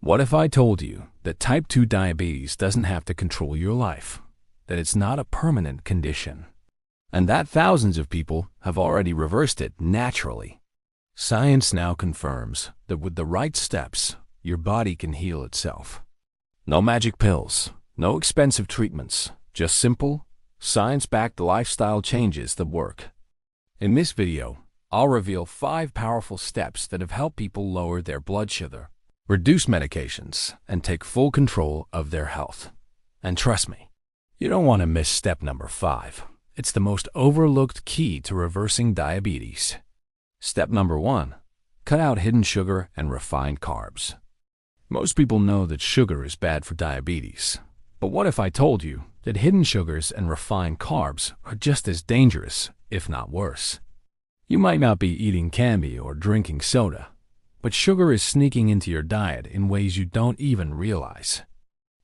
What if I told you that type 2 diabetes doesn't have to control your life, that it's not a permanent condition, and that thousands of people have already reversed it naturally? Science now confirms that with the right steps, your body can heal itself. No magic pills, no expensive treatments, just simple, science-backed lifestyle changes that work. In this video, I'll reveal 5 powerful steps that have helped people lower their blood sugar, reduce medications, and take full control of their health. And trust me, you don't want to miss step number 5. It's the most overlooked key to reversing diabetes. Step number 1. Cut out hidden sugar and refined carbs. Most people know that sugar is bad for diabetes. But what if I told you that hidden sugars and refined carbs are just as dangerous, if not worse? You might not be eating candy or drinking soda, but sugar is sneaking into your diet in ways you don't even realize.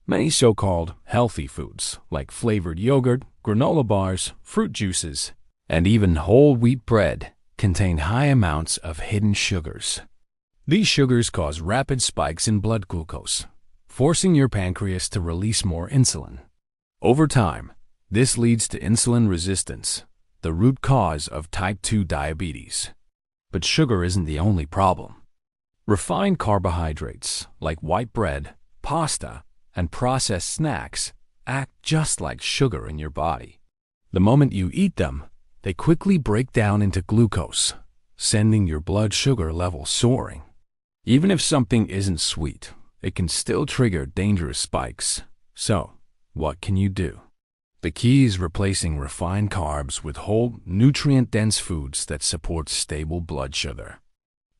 Many so-called healthy foods, like flavored yogurt, granola bars, fruit juices, and even whole wheat bread, contain high amounts of hidden sugars. These sugars cause rapid spikes in blood glucose, forcing your pancreas to release more insulin. Over time, this leads to insulin resistance, the root cause of type 2 diabetes. But sugar isn't the only problem. Refined carbohydrates, like white bread, pasta, and processed snacks, act just like sugar in your body. The moment you eat them, they quickly break down into glucose, sending your blood sugar level soaring. Even if something isn't sweet, it can still trigger dangerous spikes. So, what can you do? The key is replacing refined carbs with whole, nutrient-dense foods that support stable blood sugar.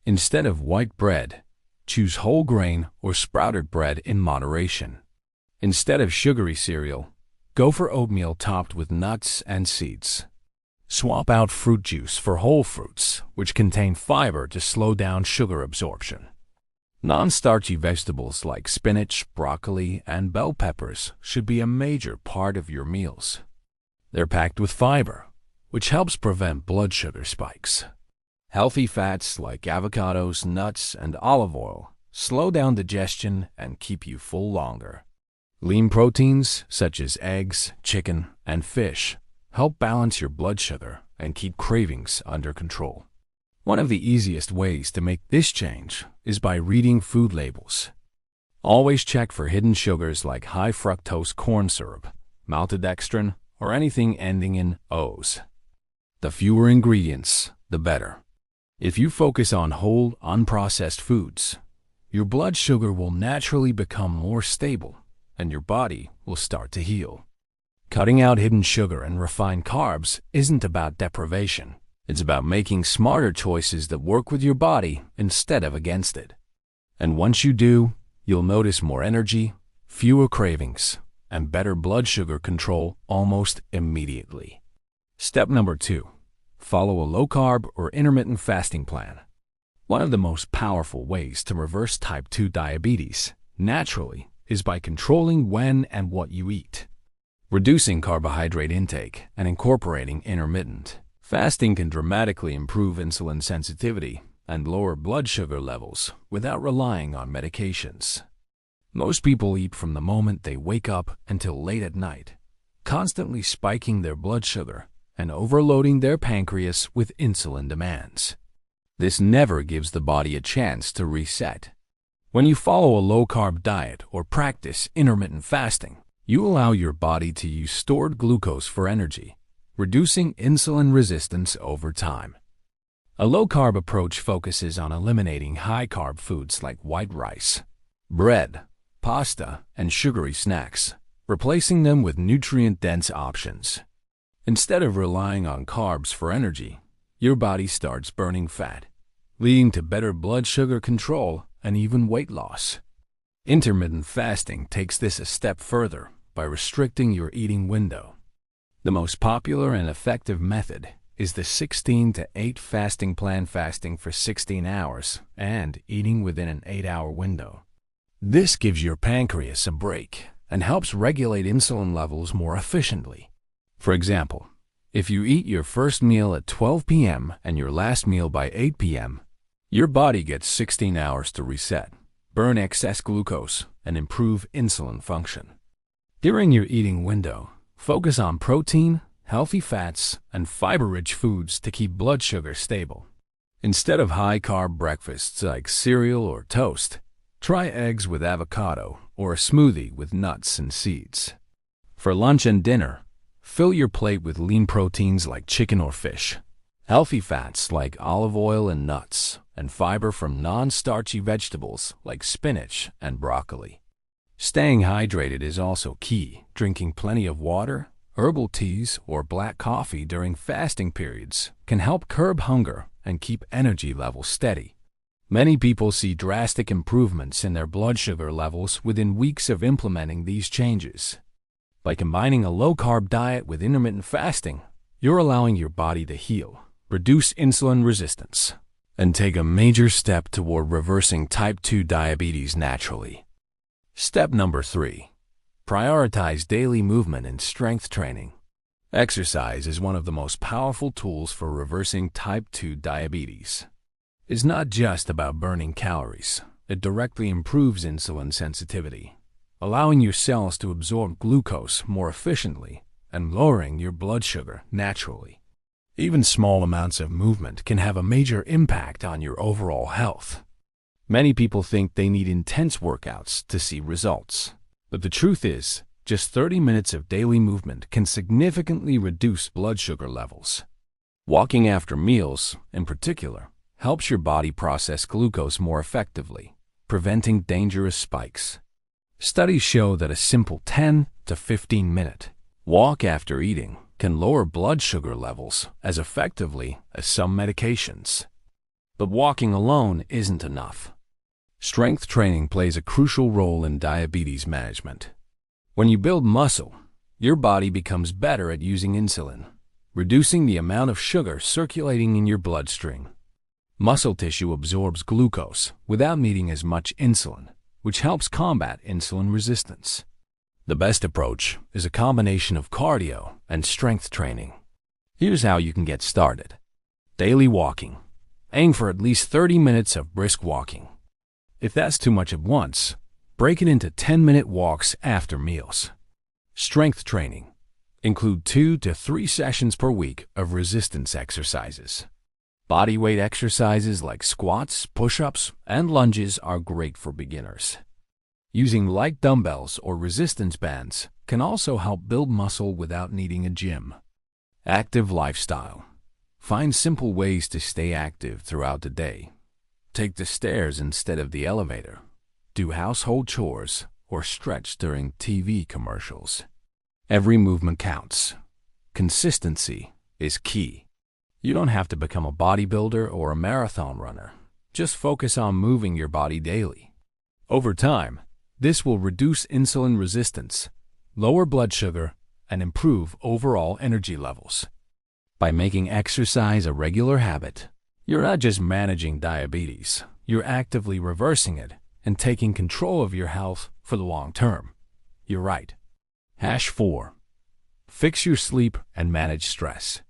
Instead of white bread, choose whole grain or sprouted bread in moderation. Instead of sugary cereal, go for oatmeal topped with nuts and seeds. Swap out fruit juice for whole fruits, which contain fiber to slow down sugar absorption. Non-starchy vegetables like spinach, broccoli, and bell peppers should be a major part of your meals. They're packed with fiber, which helps prevent blood sugar spikes. Healthy fats like avocados, nuts, and olive oil slow down digestion and keep you full longer. Lean proteins such as eggs, chicken, and fish help balance your blood sugar and keep cravings under control. One of the easiest ways to make this change is by reading food labels. Always check for hidden sugars like high fructose corn syrup, maltodextrin, or anything ending in O's. The fewer ingredients, the better. If you focus on whole, unprocessed foods, your blood sugar will naturally become more stable and your body will start to heal. Cutting out hidden sugar and refined carbs isn't about deprivation. It's about making smarter choices that work with your body instead of against it. And once you do, you'll notice more energy, fewer cravings, and better blood sugar control almost immediately. Step number 2. Follow a low-carb or intermittent fasting plan. One of the most powerful ways to reverse type 2 diabetes, naturally, is by controlling when and what you eat. Reducing carbohydrate intake and incorporating intermittent fasting can dramatically improve insulin sensitivity and lower blood sugar levels without relying on medications. Most people eat from the moment they wake up until late at night, constantly spiking their blood sugar and overloading their pancreas with insulin demands. This never gives the body a chance to reset. When you follow a low-carb diet or practice intermittent fasting, you allow your body to use stored glucose for energy, reducing insulin resistance over time. A low-carb approach focuses on eliminating high-carb foods like white rice, bread, pasta, and sugary snacks, replacing them with nutrient-dense options. Instead of relying on carbs for energy, your body starts burning fat, leading to better blood sugar control and even weight loss. Intermittent fasting takes this a step further by restricting your eating window. The most popular and effective method is the 16-to-8 fasting plan, fasting for 16 hours and eating within an 8-hour window. This gives your pancreas a break and helps regulate insulin levels more efficiently. For example, if you eat your first meal at 12 p.m. and your last meal by 8 p.m., your body gets 16 hours to reset, burn excess glucose, and improve insulin function. During your eating window, focus on protein, healthy fats, and fiber-rich foods to keep blood sugar stable. Instead of high-carb breakfasts like cereal or toast, try eggs with avocado or a smoothie with nuts and seeds. For lunch and dinner, fill your plate with lean proteins like chicken or fish, healthy fats like olive oil and nuts, and fiber from non-starchy vegetables like spinach and broccoli. Staying hydrated is also key. Drinking plenty of water, herbal teas, or black coffee during fasting periods can help curb hunger and keep energy levels steady. Many people see drastic improvements in their blood sugar levels within weeks of implementing these changes. By combining a low-carb diet with intermittent fasting, you're allowing your body to heal, reduce insulin resistance, and take a major step toward reversing type 2 diabetes naturally. Step number 3. Prioritize daily movement and strength training. Exercise is one of the most powerful tools for reversing type 2 diabetes. It's not just about burning calories. It directly improves insulin sensitivity, allowing your cells to absorb glucose more efficiently and lowering your blood sugar naturally. Even small amounts of movement can have a major impact on your overall health. Many people think they need intense workouts to see results, but the truth is, just 30 minutes of daily movement can significantly reduce blood sugar levels. Walking after meals, in particular, helps your body process glucose more effectively, preventing dangerous spikes. Studies show that a simple 10 to 15-minute walk after eating can lower blood sugar levels as effectively as some medications. But walking alone isn't enough. Strength training plays a crucial role in diabetes management. When you build muscle, your body becomes better at using insulin, reducing the amount of sugar circulating in your bloodstream. Muscle tissue absorbs glucose without needing as much insulin, which helps combat insulin resistance. The best approach is a combination of cardio and strength training. Here's how you can get started. Daily walking. Aim for at least 30 minutes of brisk walking. If that's too much at once, break it into 10-minute walks after meals. Strength training. Include 2 to 3 sessions per week of resistance exercises. Bodyweight exercises like squats, push-ups, and lunges are great for beginners. Using light dumbbells or resistance bands can also help build muscle without needing a gym. Active lifestyle. Find simple ways to stay active throughout the day. Take the stairs instead of the elevator. Do household chores or stretch during TV commercials. Every movement counts. Consistency is key. You don't have to become a bodybuilder or a marathon runner. Just focus on moving your body daily. Over time, this will reduce insulin resistance, lower blood sugar, and improve overall energy levels. By making exercise a regular habit, you're not just managing diabetes, you're actively reversing it and taking control of your health for the long term. You're right. #4. Fix your sleep and manage stress.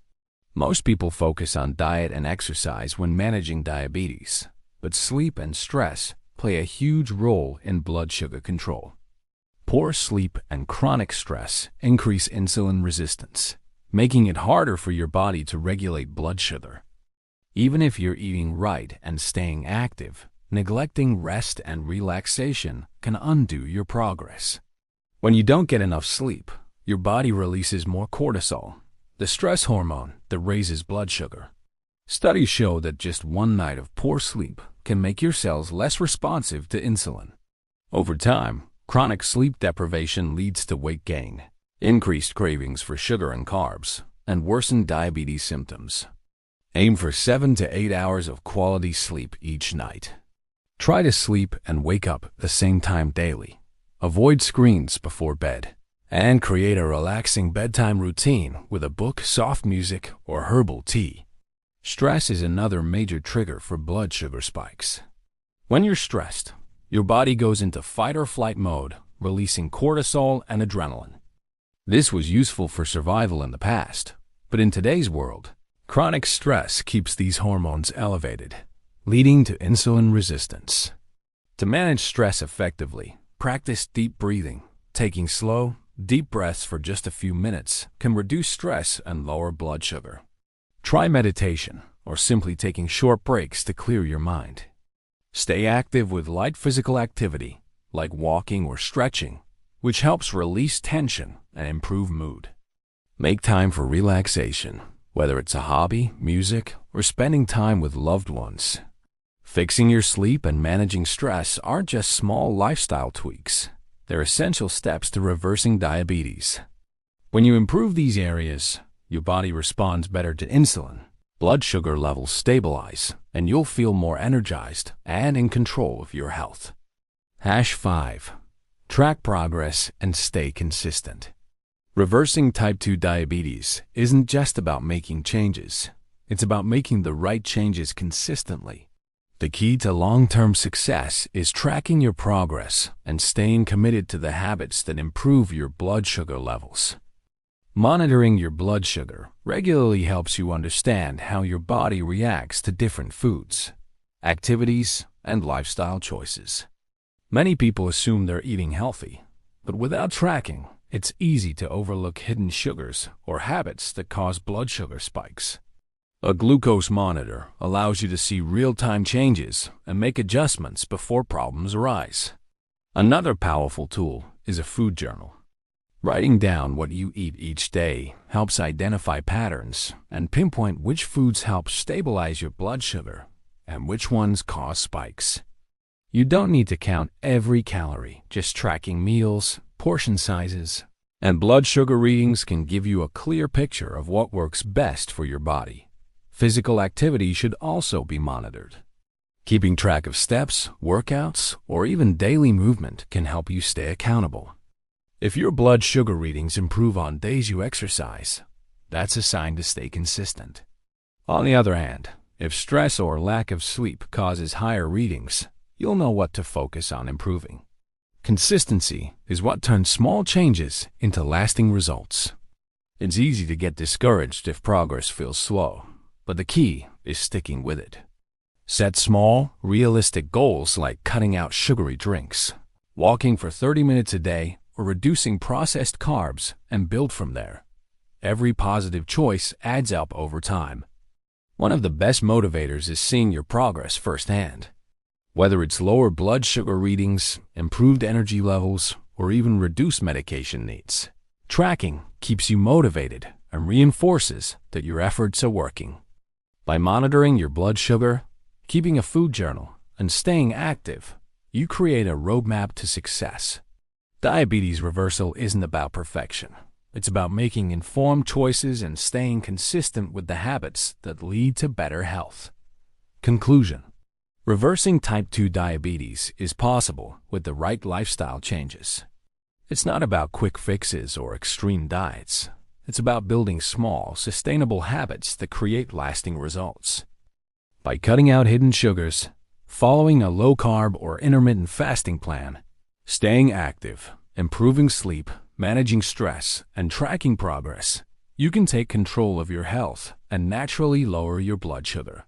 Most people focus on diet and exercise when managing diabetes, but sleep and stress play a huge role in blood sugar control. Poor sleep and chronic stress increase insulin resistance, making it harder for your body to regulate blood sugar. Even if you're eating right and staying active, neglecting rest and relaxation can undo your progress. When you don't get enough sleep, your body releases more cortisol, the stress hormone that raises blood sugar. Studies show that just one night of poor sleep can make your cells less responsive to insulin. Over time, chronic sleep deprivation leads to weight gain, increased cravings for sugar and carbs, and worsened diabetes symptoms. Aim for 7 to 8 hours of quality sleep each night. Try to sleep and wake up at the same time daily. Avoid screens before bed. And create a relaxing bedtime routine with a book, soft music, or herbal tea. Stress is another major trigger for blood sugar spikes. When you're stressed, your body goes into fight or flight mode, releasing cortisol and adrenaline. This was useful for survival in the past, but in today's world, chronic stress keeps these hormones elevated, leading to insulin resistance. To manage stress effectively, practice deep breathing. Taking slow, deep breaths for just a few minutes can reduce stress and lower blood sugar. Try meditation or simply taking short breaks to clear your mind. Stay active with light physical activity, like walking or stretching, which helps release tension and improve mood. Make time for relaxation, whether it's a hobby, music, or spending time with loved ones. Fixing your sleep and managing stress aren't just small lifestyle tweaks. They're essential steps to reversing diabetes. When you improve these areas, your body responds better to insulin, blood sugar levels stabilize, and you'll feel more energized and in control of your health. #5. Track progress and stay consistent. Reversing type 2 diabetes isn't just about making changes. It's about making the right changes consistently. The key to long-term success is tracking your progress and staying committed to the habits that improve your blood sugar levels. Monitoring your blood sugar regularly helps you understand how your body reacts to different foods, activities, and lifestyle choices. Many people assume they're eating healthy, but without tracking, it's easy to overlook hidden sugars or habits that cause blood sugar spikes. A glucose monitor allows you to see real-time changes and make adjustments before problems arise. Another powerful tool is a food journal. Writing down what you eat each day helps identify patterns and pinpoint which foods help stabilize your blood sugar and which ones cause spikes. You don't need to count every calorie, just tracking meals, portion sizes, and blood sugar readings can give you a clear picture of what works best for your body. Physical activity should also be monitored. Keeping track of steps, workouts, or even daily movement can help you stay accountable. If your blood sugar readings improve on days you exercise, that's a sign to stay consistent. On the other hand, if stress or lack of sleep causes higher readings, you'll know what to focus on improving. Consistency is what turns small changes into lasting results. It's easy to get discouraged if progress feels slow, but the key is sticking with it. Set small, realistic goals like cutting out sugary drinks, walking for 30 minutes a day, or reducing processed carbs, and build from there. Every positive choice adds up over time. One of the best motivators is seeing your progress firsthand. Whether it's lower blood sugar readings, improved energy levels, or even reduced medication needs, tracking keeps you motivated and reinforces that your efforts are working. By monitoring your blood sugar, keeping a food journal, and staying active, you create a roadmap to success. Diabetes reversal isn't about perfection. It's about making informed choices and staying consistent with the habits that lead to better health. Conclusion: reversing type 2 diabetes is possible with the right lifestyle changes. It's not about quick fixes or extreme diets. It's about building small, sustainable habits that create lasting results. By cutting out hidden sugars, following a low-carb or intermittent fasting plan, staying active, improving sleep, managing stress, and tracking progress, you can take control of your health and naturally lower your blood sugar.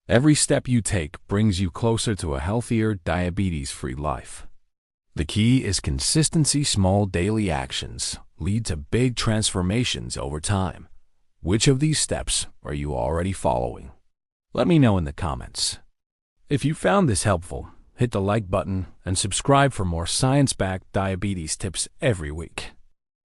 Every step you take brings you closer to a healthier, diabetes-free life. The key is consistency. Small daily actions lead to big transformations over time. Which of these steps are you already following? Let me know in the comments. If you found this helpful, hit the like button and subscribe for more science-backed diabetes tips every week.